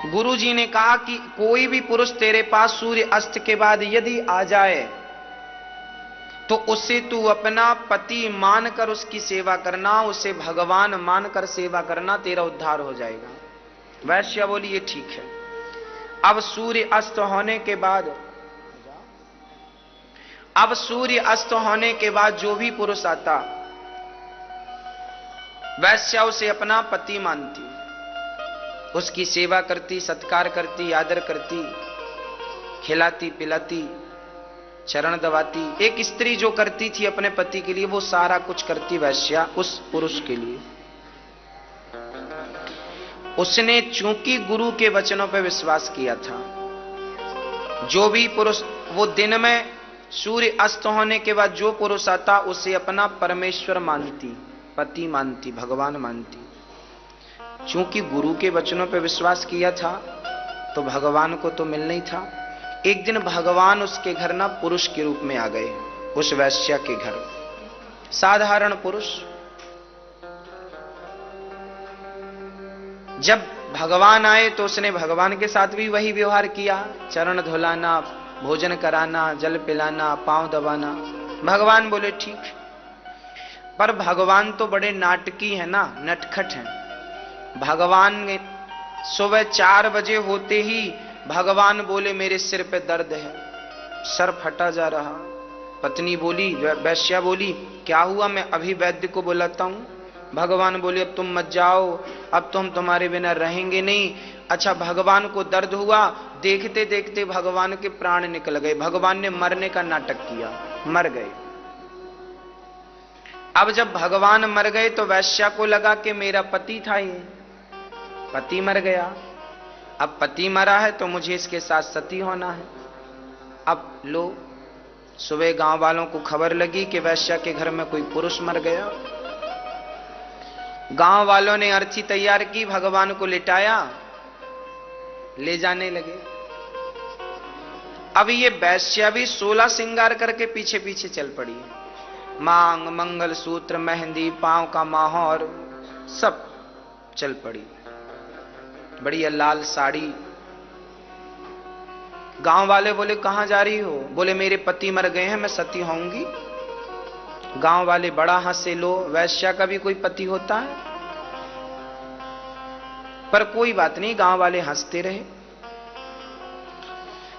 गुरुजी ने कहा कि कोई भी पुरुष तेरे पास सूर्य अस्त के बाद यदि आ जाए तो उसे तू अपना पति मानकर उसकी सेवा करना, उसे भगवान मानकर सेवा करना, तेरा उद्धार हो जाएगा। वैश्या बोली ये ठीक है। अब सूर्य अस्त होने के बाद जो भी पुरुष आता, वैश्या उसे अपना पति मानती, उसकी सेवा करती, सत्कार करती, आदर करती, खिलाती पिलाती, चरण दबाती। एक स्त्री जो करती थी अपने पति के लिए, वो सारा कुछ करती वैश्या उस पुरुष के लिए। उसने चूंकि गुरु के वचनों पर विश्वास किया था, जो भी पुरुष, वो दिन में सूर्य अस्त होने के बाद जो पुरुष आता उसे अपना परमेश्वर मानती, पति मानती, भगवान मानती। चूंकि गुरु के वचनों पर विश्वास किया था तो भगवान को तो मिलना ही था। एक दिन भगवान उसके घर ना पुरुष के रूप में आ गए, उस वैश्या के घर। साधारण पुरुष। जब भगवान आए तो उसने भगवान के साथ भी वही व्यवहार किया, चरण धुलाना, भोजन कराना, जल पिलाना, पांव दबाना। भगवान बोले ठीक। पर भगवान तो बड़े नाटकी है ना, नटखट हैं। भगवान ने सुबह 4 बजे होते ही भगवान बोले मेरे सिर पे दर्द है, सर फटा जा रहा। पत्नी बोली, वैश्या बोली क्या हुआ, मैं अभी वैद्य को बुलाता हूं। भगवान बोले अब तुम मत जाओ, अब तो हम तुम्हारे बिना रहेंगे नहीं। अच्छा, भगवान को दर्द हुआ, देखते देखते भगवान के प्राण निकल गए। भगवान ने मरने का नाटक किया, मर गए। अब जब भगवान मर गए तो वैश्या को लगा कि मेरा पति था, ये पति मर गया, अब पति मरा है तो मुझे इसके साथ सती होना है। अब लो, सुबह गांव वालों को खबर लगी कि वैश्या के घर में कोई पुरुष मर गया। गांव वालों ने अर्थी तैयार की, भगवान को लिटाया, ले जाने लगे। अब ये वैश्या भी 16 श्रृंगार करके पीछे पीछे चल पड़ी। मांग, मंगल सूत्र, मेहंदी, पांव का माहौर सब चल पड़ी, बढ़िया लाल साड़ी। गांव वाले बोले कहां जा रही हो? बोले मेरे पति मर गए हैं, मैं सती होऊंगी। गांव वाले बड़ा हंसे। लो, वैश्या का भी कोई पति होता है? पर कोई बात नहीं, गांव वाले हंसते रहे।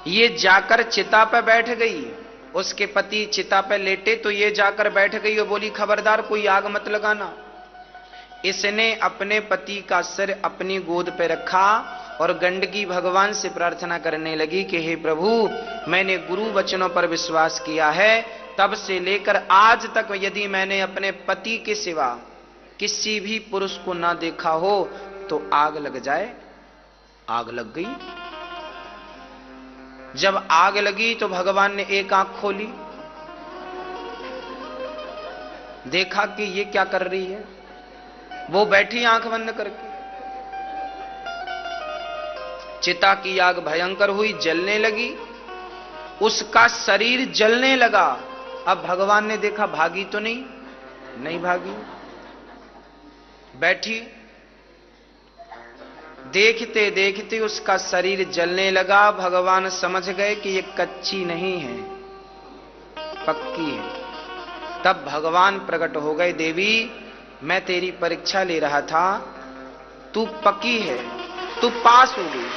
ये जाकर चिता पर बैठ गई, उसके पति चिता पर लेटे तो ये जाकर बैठ गई और बोली खबरदार कोई आग मत लगाना। इसने अपने पति का सिर अपनी गोद पे रखा और गंडकी भगवान से प्रार्थना करने लगी कि हे प्रभु, मैंने गुरु वचनों पर विश्वास किया है, तब से लेकर आज तक यदि मैंने अपने पति के सिवा किसी भी पुरुष को ना देखा हो तो आग लग जाए। आग लग गई। जब आग लगी तो भगवान ने एक आंख खोली, देखा कि ये क्या कर रही है। वो बैठी आंख बंद करके। चिता की आग भयंकर हुई, जलने लगी, उसका शरीर जलने लगा। अब भगवान ने देखा भागी तो नहीं भागी, बैठी। देखते देखते उसका शरीर जलने लगा। भगवान समझ गए कि ये कच्ची नहीं है, पक्की है। तब भगवान प्रकट हो गए, देवी मैं तेरी परीक्षा ले रहा था, तू पक्की है, तू पास हो गई।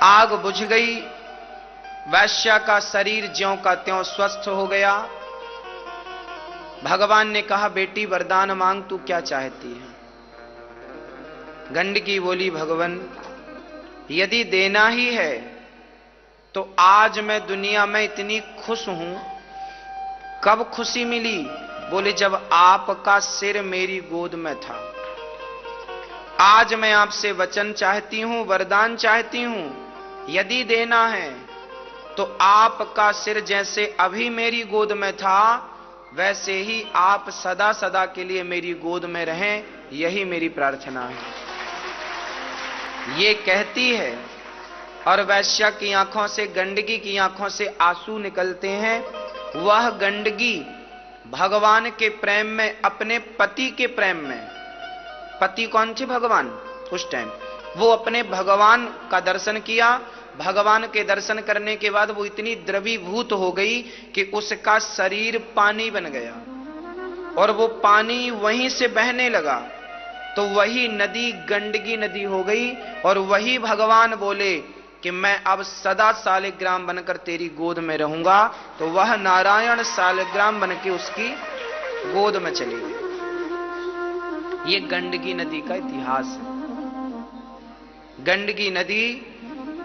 आग बुझ गई, वैश्या का शरीर ज्यों का त्यों स्वस्थ हो गया। भगवान ने कहा बेटी वरदान मांग, तू क्या चाहती है? गंडकी बोली भगवान यदि देना ही है तो आज मैं दुनिया में इतनी खुश हूं। कब खुशी मिली? बोले जब आपका सिर मेरी गोद में था। आज मैं आपसे वचन चाहती हूं, वरदान चाहती हूं, यदि देना है तो आपका सिर जैसे अभी मेरी गोद में था वैसे ही आप सदा सदा के लिए मेरी गोद में रहें, यही मेरी प्रार्थना है। ये कहती है और वैश्या की आंखों से, गंडकी की आंखों से आंसू निकलते हैं। वह गंडकी भगवान के प्रेम में, अपने पति के प्रेम में पति कौन थे? भगवान। उस टाइम वो अपने भगवान का दर्शन किया। भगवान के दर्शन करने के बाद वो इतनी द्रवीभूत हो गई कि उसका शरीर पानी बन गया और वो पानी वहीं से बहने लगा। तो वही नदी गंडकी नदी हो गई और वही भगवान बोले कि मैं अब सदा शालिग्राम बनकर तेरी गोद में रहूंगा। तो वह नारायण शालिग्राम बन के उसकी गोद में चली गई। ये गंडकी नदी का इतिहास है। गंडकी नदी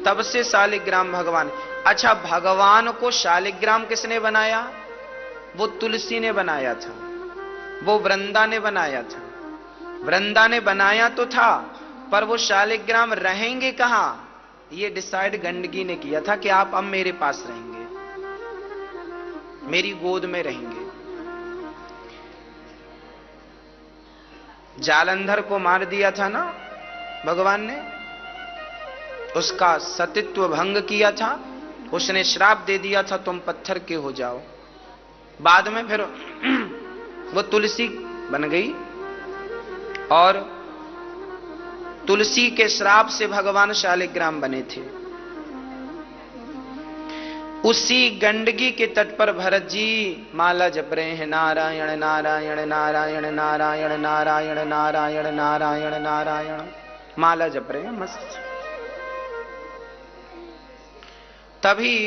तब से शालिग्राम भगवान। अच्छा, भगवान को शालिग्राम किसने बनाया? वो तुलसी ने बनाया था, वो वृंदा ने बनाया था। वृंदा ने बनाया तो था, पर वो शालिग्राम रहेंगे कहां, ये डिसाइड गंडकी ने किया था कि आप अब मेरे पास रहेंगे, मेरी गोद में रहेंगे। जालंधर को मार दिया था ना भगवान ने, उसका सतीत्व भंग किया था। उसने श्राप दे दिया था तुम पत्थर के हो जाओ। बाद में फिर वो तुलसी बन गई और तुलसी के श्राप से भगवान शालिग्राम बने थे। उसी गंडकी के तट पर भरत जी माला जप रहे हैं, नारायण नारायण नारायण नारायण नारायण नारायण नारायण नारायण, माला जप रहे हैं मस्त। तभी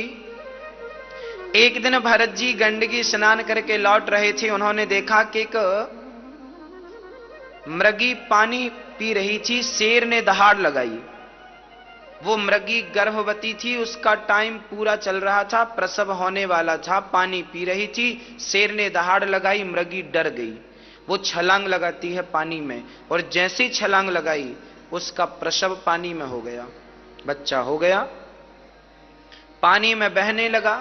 एक दिन भरत जी गंडकी स्नान करके लौट रहे थे। उन्होंने देखा कि एक मृगी पानी पी रही थी। शेर ने दहाड़ लगाई। वो मृगी गर्भवती थी, उसका टाइम पूरा चल रहा था, प्रसव होने वाला था, पानी पी रही थी। शेर ने दहाड़ लगाई, मृगी डर गई। वो छलांग लगाती है पानी में और जैसे ही छलांग लगाई उसका प्रसव पानी में हो गया, बच्चा हो गया, पानी में बहने लगा।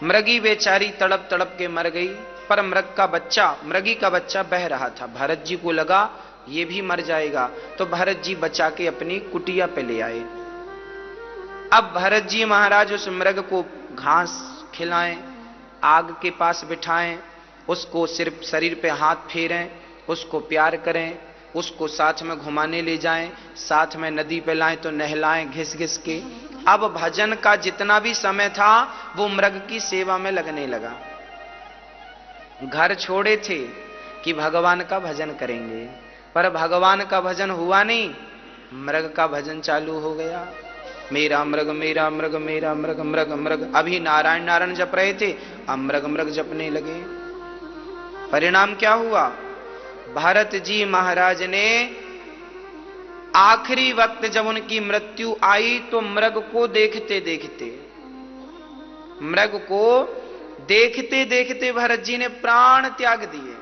मृगी बेचारी तड़प तड़प के मर गई, पर मृगी का बच्चा बह रहा था। भरत जी को लगा ये भी मर जाएगा, तो भरत जी बचा के अपनी कुटिया पे ले आए। अब भरत जी महाराज उस मृग को घास खिलाएं, आग के पास बिठाएं, उसको सिर्फ शरीर पे हाथ फेरें, उसको प्यार करें, उसको साथ में घुमाने ले जाएं, साथ में नदी पे लाएं तो नहलाएं घिस घिस के। अब भजन का जितना भी समय था वो मृग की सेवा में लगने लगा। घर छोड़े थे कि भगवान का भजन करेंगे, पर भगवान का भजन हुआ नहीं, मृग का भजन चालू हो गया। मेरा मृग मेरा मृग मेरा मृग मृग मृग। अभी नारायण नारायण जप रहे थे, अब मृग मृग जपने लगे। परिणाम क्या हुआ? भरत जी महाराज ने आखिरी वक्त जब उनकी मृत्यु आई तो मृग को देखते देखते भरत जी ने प्राण त्याग दिए।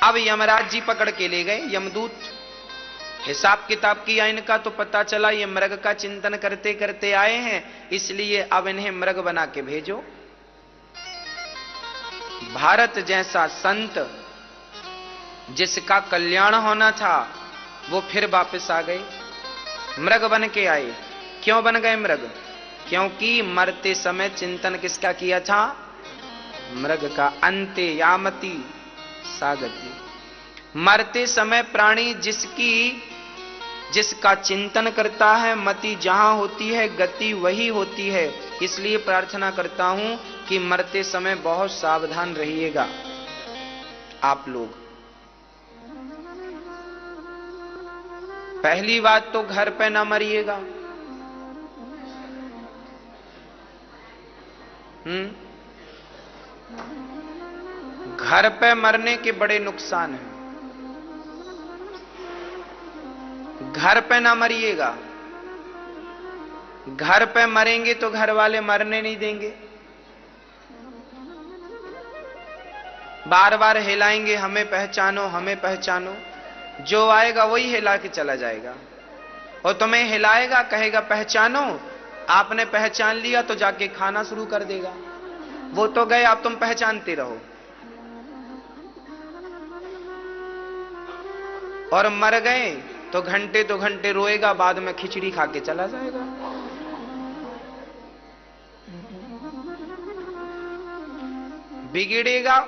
अब यमराज जी पकड़ के ले गए, यमदूत। हिसाब किताब किया इनका तो पता चला ये मृग का चिंतन करते करते आए हैं, इसलिए अब इन्हें मृग बना के भेजो। भारत जैसा संत जिसका कल्याण होना था वो फिर वापस आ गए, मृग बन के आए। क्यों बन गए मृग? क्योंकि मरते समय चिंतन किसका किया था? मृग का। अंते यामति सागति। मरते समय प्राणी जिसका चिंतन करता है, मति जहां होती है गति वही होती है। इसलिए प्रार्थना करता हूं कि मरते समय बहुत सावधान रहिएगा आप लोग। पहली बात तो घर पे ना मरिएगा। घर पे मरने के बड़े नुकसान हैं। घर पे ना मरिएगा। घर पे मरेंगे तो घर वाले मरने नहीं देंगे, बार बार हिलाएंगे, हमें पहचानो हमें पहचानो। जो आएगा वही हिला के चला जाएगा और तुम्हें हिलाएगा, कहेगा पहचानो। आपने पहचान लिया तो जाके खाना शुरू कर देगा। वो तो गए, आप तुम पहचानते रहो। और मर गए तो घंटे रोएगा, बाद में खिचड़ी खा के चला जाएगा। बिगड़ेगा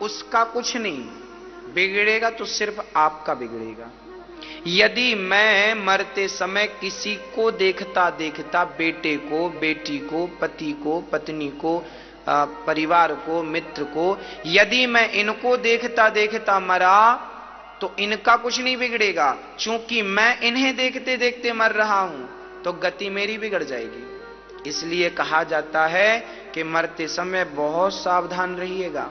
उसका कुछ नहीं, बिगड़ेगा तो सिर्फ आपका बिगड़ेगा। यदि मैं मरते समय किसी को देखता देखता, बेटे को, बेटी को, पति को, पत्नी को, परिवार को, मित्र को, यदि मैं इनको देखता देखता मरा तो इनका कुछ नहीं बिगड़ेगा, क्योंकि मैं इन्हें देखते देखते मर रहा हूं तो गति मेरी बिगड़ जाएगी। इसलिए कहा जाता है कि मरते समय बहुत सावधान रहिएगा।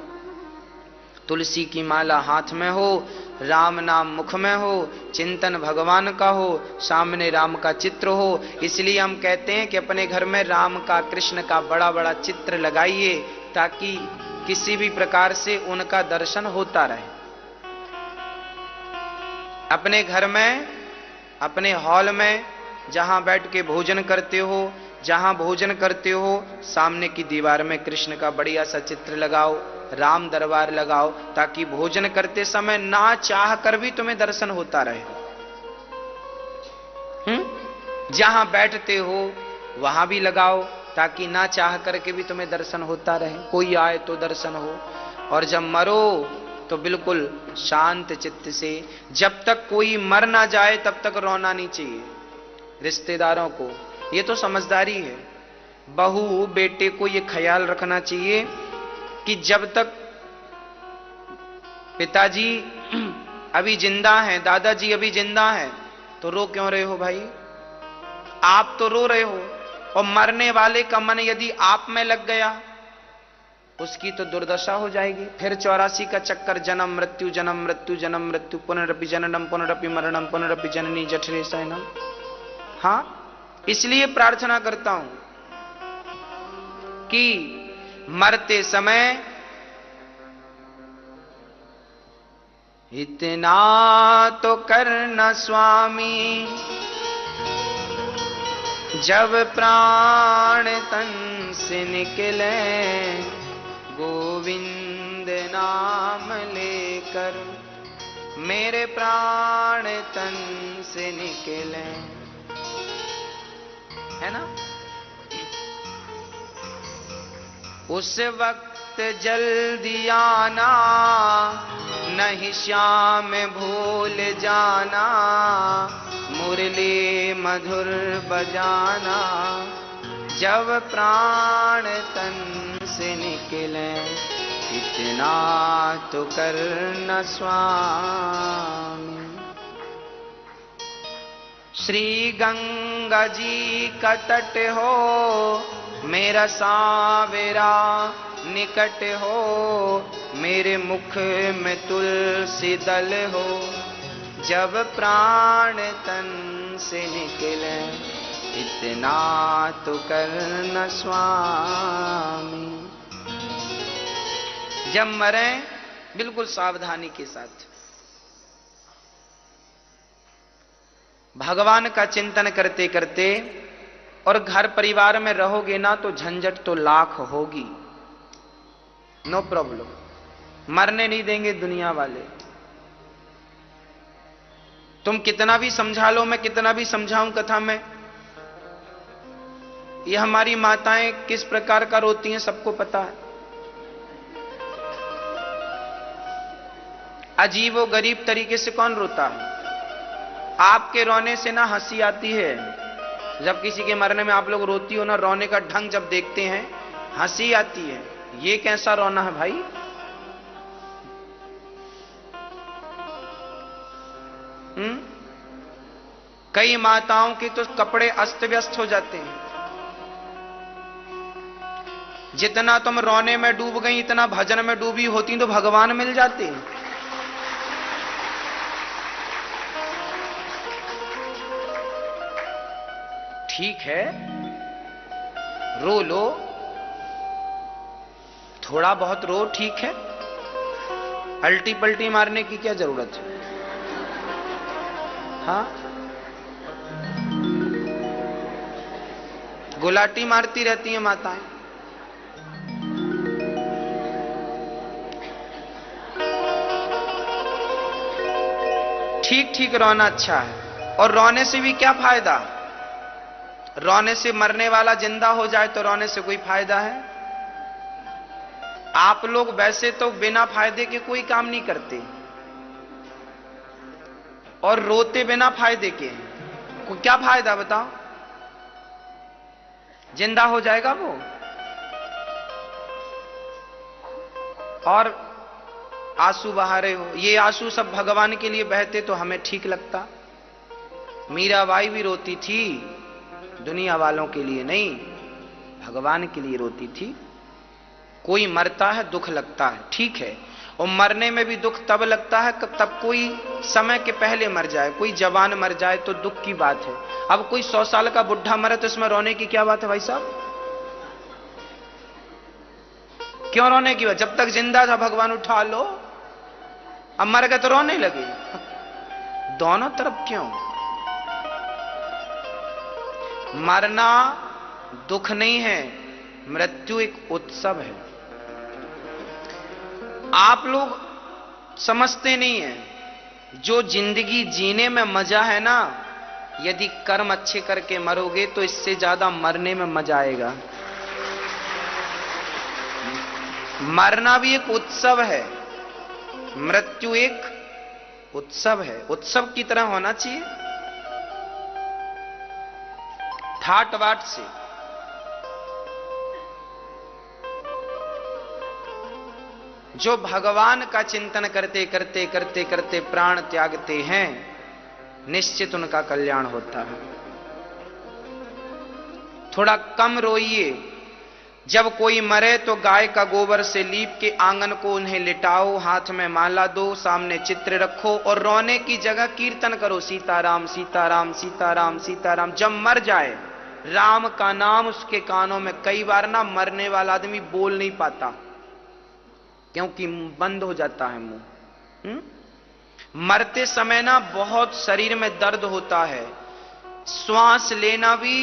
तुलसी की माला हाथ में हो, राम नाम मुख में हो, चिंतन भगवान का हो, सामने राम का चित्र हो। इसलिए हम कहते हैं कि अपने घर में राम का, कृष्ण का बड़ा बड़ा चित्र लगाइए, ताकि किसी भी प्रकार से उनका दर्शन होता रहे। अपने घर में, अपने हॉल में जहां बैठ के भोजन करते हो, जहां भोजन करते हो, सामने की दीवार में कृष्ण का बढ़िया सा चित्र लगाओ, राम दरबार लगाओ, ताकि भोजन करते समय ना चाह कर भी तुम्हें दर्शन होता रहे। जहां बैठते हो वहां भी लगाओ, ताकि ना चाह करके भी तुम्हें दर्शन होता रहे, कोई आए तो दर्शन हो। और जब मरो तो बिल्कुल शांत चित्त से, जब तक कोई मर ना जाए तब तक रोना नहीं चाहिए। रिश्तेदारों को, ये तो समझदारी है, बहू बेटे को ये ख्याल रखना चाहिए कि जब तक पिताजी अभी जिंदा हैं, दादाजी अभी जिंदा हैं, तो रो क्यों रहे हो भाई? आप तो रो रहे हो, और मरने वाले का मन यदि आप में लग गया उसकी तो दुर्दशा हो जाएगी। फिर 84 का चक्कर, जन्म मृत्यु जन्म मृत्यु जन्म मृत्यु, पुनरपि जननम पुनरपि मरणम पुनरपि जननी जठरे शयनम। हाँ, इसलिए प्रार्थना करता हूं कि मरते समय इतना तो करना स्वामी, जब प्राण तन से निकले, गोविंद नाम लेकर मेरे प्राण तन से निकले, है ना? उस वक्त जल्दी आना, नहीं श्याम भूल जाना, मुरली मधुर बजाना, जब प्राण तन से निकले, इतना तो करना स्वामी। श्री गंगा जी का तट हो, मेरा सावेरा निकट हो, मेरे मुख में तुलसी दल हो, जब प्राण तन से निकले, इतना तो करना स्वामी। जब मरे बिल्कुल सावधानी के साथ भगवान का चिंतन करते करते, और घर परिवार में रहोगे ना तो झंझट तो लाख होगी, नो प्रॉब्लम, मरने नहीं देंगे दुनिया वाले। तुम कितना भी समझा लो, मैं कितना भी समझाऊं कथा में, ये हमारी माताएं किस प्रकार का रोती हैं सबको पता है। अजीब व गरीब तरीके से कौन रोता है? आपके रोने से ना हंसी आती है, जब किसी के मरने में आप लोग रोती हो ना, रोने का ढंग जब देखते हैं हंसी आती है। ये कैसा रोना है भाई? कई माताओं के तो कपड़े अस्त व्यस्त हो जाते हैं। जितना तुम रोने में डूब गई, इतना भजन में डूबी होती तो भगवान मिल जाते हैं। ठीक है, रो लो, थोड़ा बहुत रो, ठीक है, अल्टी पल्टी मारने की क्या जरूरत है? हाँ, गुलाटी मारती रहती हैं माताएं। ठीक ठीक रोना अच्छा है, और रोने से भी क्या फायदा? रोने से मरने वाला जिंदा हो जाए तो रोने से कोई फायदा है? आप लोग वैसे तो बिना फायदे के कोई काम नहीं करते, और रोते बिना फायदे के हैं। क्या फायदा बताओ? जिंदा हो जाएगा वो। और आंसू बहा रहे हो, ये आंसू सब भगवान के लिए बहते तो हमें ठीक लगता। मीराबाई भी रोती थी, दुनिया वालों के लिए नहीं, भगवान के लिए रोती थी। कोई मरता है दुख लगता है, ठीक है, और मरने में भी दुख तब लगता है तब कोई समय के पहले मर जाए, कोई जवान मर जाए तो दुख की बात है। अब कोई 100 साल का बुढ़ा मरे तो इसमें रोने की क्या बात है भाई साहब? क्यों रोने की बात? जब तक जिंदा था भगवान उठा लो, अब मर गए तो रोने लगे। दोनों तरफ क्यों? मरना दुख नहीं है, मृत्यु एक उत्सव है। आप लोग समझते नहीं है, जो जिंदगी जीने में मजा है ना, यदि कर्म अच्छे करके मरोगे तो इससे ज्यादा मरने में मजा आएगा। मरना भी एक उत्सव है, मृत्यु एक उत्सव है। उत्सव की तरह होना चाहिए, ठाट बाट से। जो भगवान का चिंतन करते करते करते करते प्राण त्यागते हैं, निश्चित उनका कल्याण होता है। थोड़ा कम रोइए। जब कोई मरे तो गाय का गोबर से लीप के आंगन को उन्हें लिटाओ, हाथ में माला दो, सामने चित्र रखो और रोने की जगह कीर्तन करो, सीताराम सीताराम सीताराम सीताराम। जब मर जाए, राम का नाम उसके कानों में, कई बार ना मरने वाला आदमी बोल नहीं पाता क्योंकि बंद हो जाता है मुंह। मरते समय ना बहुत शरीर में दर्द होता है, श्वास लेना भी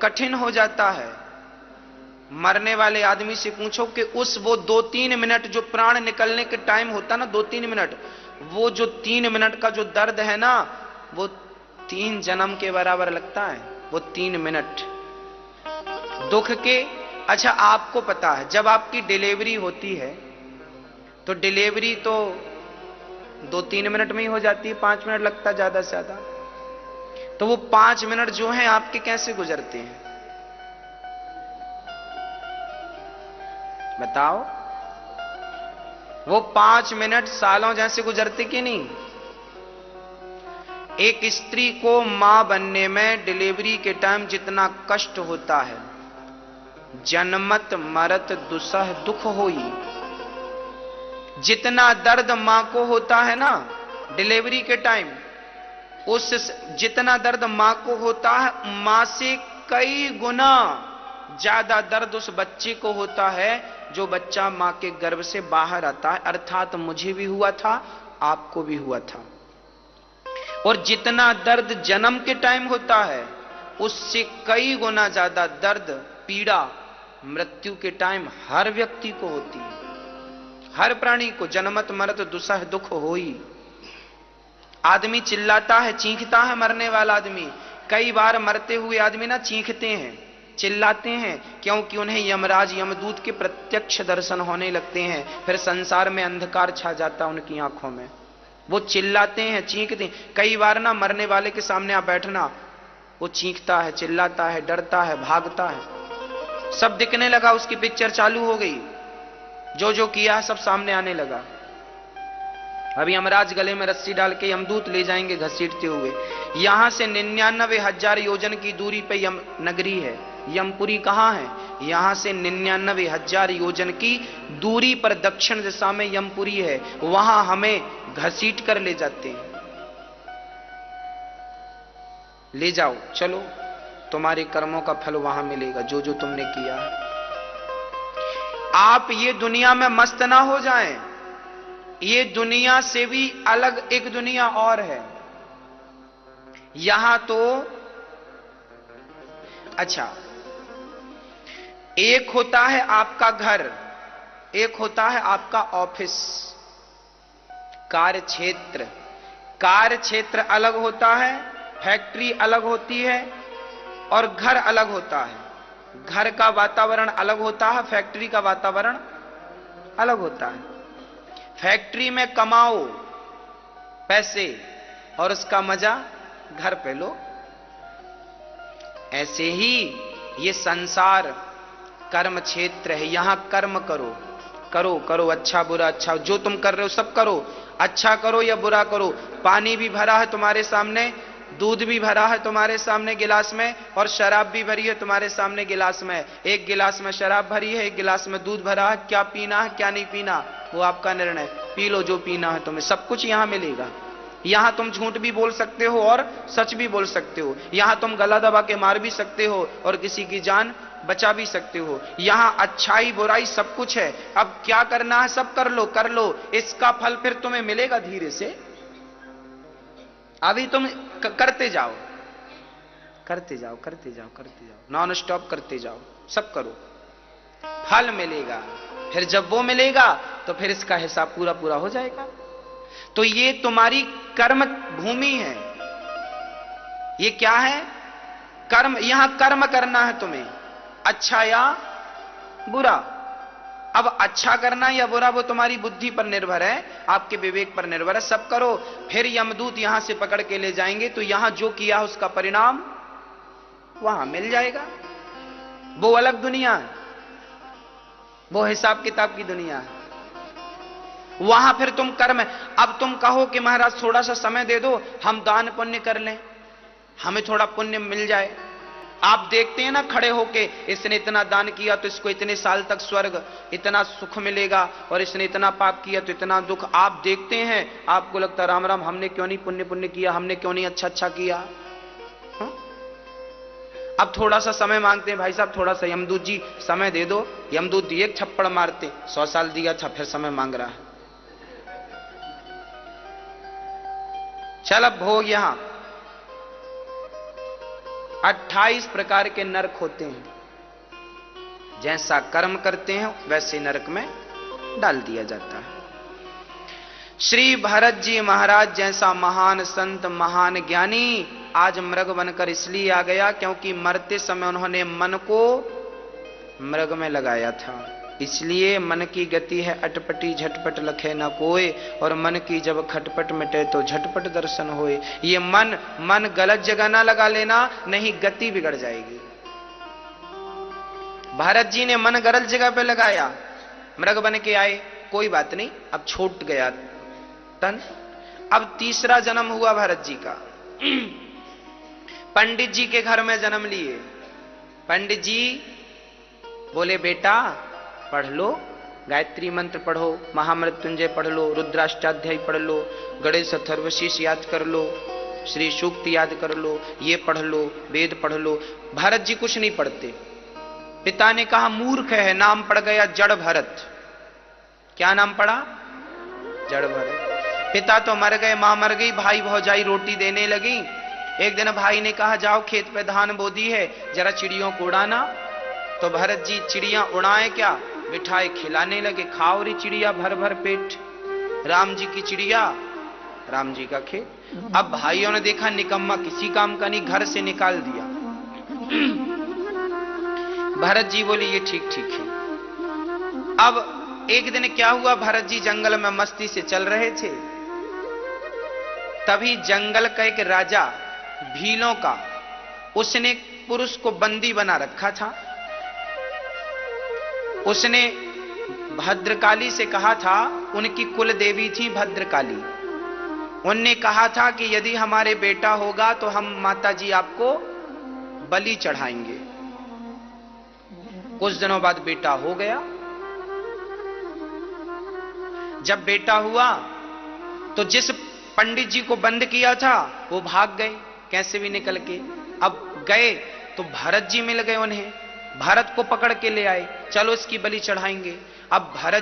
कठिन हो जाता है। मरने वाले आदमी से पूछो कि वो 2-3 मिनट जो प्राण निकलने के टाइम होता ना, 2-3 मिनट, वो जो 3 मिनट का जो दर्द है ना, वो 3 जन्म के बराबर लगता है। वो 3 मिनट दुख के। अच्छा, आपको पता है जब आपकी डिलीवरी होती है तो डिलीवरी तो 2-3 मिनट में ही हो जाती है, 5 मिनट लगता ज्यादा से ज्यादा। तो वो 5 मिनट जो हैं आपके कैसे गुजरते हैं बताओ? वो 5 मिनट सालों जैसे गुजरते कि नहीं? एक स्त्री को मां बनने में डिलीवरी के टाइम जितना कष्ट होता है, जन्मत मरत दुसह दुख होई, जितना दर्द मां को होता है ना डिलीवरी के टाइम, उस जितना दर्द मां को होता है, मां से कई गुना ज्यादा दर्द उस बच्चे को होता है जो बच्चा मां के गर्भ से बाहर आता है। अर्थात मुझे भी हुआ था, आपको भी हुआ था। और जितना दर्द जन्म के टाइम होता है, उससे कई गुना ज्यादा दर्द, पीड़ा मृत्यु के टाइम हर व्यक्ति को होती है, हर प्राणी को। जन्मत मरत दुसह दुख होई। आदमी चिल्लाता है, चीखता है, मरने वाला आदमी। कई बार मरते हुए आदमी ना चीखते हैं, चिल्लाते हैं, क्योंकि उन्हें यमराज यमदूत के प्रत्यक्ष दर्शन होने लगते हैं। फिर संसार में अंधकार छा जाता उनकी आंखों में। वो चिल्लाते हैं, चीखते हैं। कई बार ना मरने वाले के सामने आप बैठना, वो चीखता है, चिल्लाता है, डरता है, भागता है। सब दिखने लगा, उसकी पिक्चर चालू हो गई, जो जो किया सब सामने आने लगा। अभी यमराज गले में रस्सी डाल के यमदूत ले जाएंगे घसीटते हुए। यहां से 99,000 योजन की दूरी पे यम नगरी है। यमपुरी कहां है? यहां से 99,000 योजन की दूरी पर दक्षिण दिशा में यमपुरी है। वहां हमें घसीट कर ले जाते हैं। ले जाओ, चलो, तुम्हारे कर्मों का फल वहां मिलेगा, जो जो तुमने किया है। आप ये दुनिया में मस्त ना हो जाएं। ये दुनिया से भी अलग एक दुनिया और है। यहां तो अच्छा, एक होता है आपका घर, एक होता है आपका ऑफिस, कार्य क्षेत्र। कार्य क्षेत्र अलग होता है, फैक्ट्री अलग होती है, और घर अलग होता है। घर का वातावरण अलग होता है, फैक्ट्री का वातावरण अलग होता है। फैक्ट्री में कमाओ पैसे, और उसका मजा घर पे लो। ऐसे ही ये संसार कर्म क्षेत्र है, यहां कर्म करो करो करो, अच्छा बुरा, अच्छा जो तुम कर रहे हो सब करो, अच्छा करो या बुरा करो। पानी भी भरा है तुम्हारे सामने, दूध भी भरा है तुम्हारे सामने गिलास में, और शराब भी भरी है तुम्हारे सामने गिलास में। एक गिलास में शराब भरी है, एक गिलास में दूध भरा है। क्या पीना है क्या नहीं पीना वो आपका निर्णय, पी लो जो पीना है तुम्हें। सब कुछ यहां मिलेगा। यहां तुम झूठ भी बोल सकते हो और सच भी बोल सकते हो। यहां तुम गला दबा के मार भी सकते हो और किसी की जान बचा भी सकते हो। यहां अच्छाई बुराई सब कुछ है। अब क्या करना है सब कर लो कर लो, इसका फल फिर तुम्हें मिलेगा धीरे से। अभी तुम करते जाओ करते जाओ करते जाओ करते जाओ, नॉन स्टॉप करते जाओ, सब करो, फल मिलेगा। फिर जब वो मिलेगा तो फिर इसका हिसाब पूरा पूरा हो जाएगा। तो ये तुम्हारी कर्म भूमि है। ये क्या है? कर्म। यहां कर्म करना है तुम्हें, अच्छा या बुरा। अब अच्छा करना या बुरा वो तुम्हारी बुद्धि पर निर्भर है, आपके विवेक पर निर्भर है। सब करो, फिर यमदूत यहां से पकड़ के ले जाएंगे, तो यहां जो किया उसका परिणाम वहां मिल जाएगा। वो अलग दुनिया है, वो हिसाब किताब की दुनिया है। वहां फिर तुम कर्म है। अब तुम कहो कि महाराज थोड़ा सा समय दे दो, हम दान पुण्य कर लें, हमें थोड़ा पुण्य मिल जाए। आप देखते हैं ना खड़े होके, इसने इतना दान किया तो इसको इतने साल तक स्वर्ग, इतना सुख मिलेगा, और इसने इतना पाप किया तो इतना दुख। आप देखते हैं, आपको लगता राम राम, हमने क्यों नहीं पुण्य पुण्य किया, हमने क्यों नहीं अच्छा अच्छा किया। हा? अब थोड़ा सा समय मांगते हैं, भाई साहब थोड़ा सा यमदूत जी समय दे दो। यमदूत दिए छप्पड़ मारते, 100 साल दिया था, फिर समय मांग रहा है। चल अब भोग। यहां 28 प्रकार के नरक होते हैं। जैसा कर्म करते हैं वैसे नरक में डाल दिया जाता है। श्री भरत जी महाराज जैसा महान संत, महान ज्ञानी आज मृग बनकर इसलिए आ गया क्योंकि मरते समय उन्होंने मन को मृग में लगाया था। इसलिए मन की गति है अटपटी, झटपट लखे न कोय, और मन की जब खटपट मिटे तो झटपट दर्शन होए। ये मन गलत जगह ना लगा लेना, नहीं गति बिगड़ जाएगी। भारत जी ने मन गलत जगह पे लगाया, मृग बन के आए, कोई बात नहीं, अब छूट गया तन। अब तीसरा जन्म हुआ भरत जी का। पंडित जी के घर में जन्म लिए। पंडित जी बोले बेटा पढ़ लो, गायत्री मंत्र पढ़ो, महामृत्युंजय पढ़ लो, रुद्राष्टाध्याय पढ़ लो, गणेश अथर्वशीष याद कर लो, श्री सूक्त याद कर लो, ये पढ़ लो, वेद पढ़ लो। भरत जी कुछ नहीं पढ़ते। पिता ने कहा मूर्ख है, नाम पड़ गया जड़ भरत। क्या नाम पड़ा? जड़ भरत। पिता तो मर गए, मां मर गई, भाई भौजाई रोटी देने लगी। एक दिन भाई ने कहा जाओ खेत पे धान बो दी है, जरा चिड़ियों को उड़ाना। तो भरत जी चिड़ियां उड़ाए क्या, बिठाए खिलाने लगे। खाओ री चिड़िया भर भर पेट। राम जी की चिड़िया, राम जी का खेत। अब भाइयों ने देखा निकम्मा किसी काम का नहीं, घर से निकाल दिया। भरत जी बोले ये ठीक ठीक है। अब एक दिन क्या हुआ, भरत जी जंगल में मस्ती से चल रहे थे, तभी जंगल का एक राजा भीलों का, उसने एक पुरुष को बंदी बना रखा था। उसने भद्रकाली से कहा था, उनकी कुल देवी थी भद्रकाली। उनने कहा था कि यदि हमारे बेटा होगा तो हम माता जी आपको बलि चढ़ाएंगे। कुछ दिनों बाद बेटा हो गया। जब बेटा हुआ तो जिस पंडित जी को बंद किया था वो भाग गए कैसे भी निकल के। अब गए तो भरत जी मिल गए उन्हें, भरत को पकड़ के ले आए, चलो इसकी बलि चढ़ाएंगे। अब भरत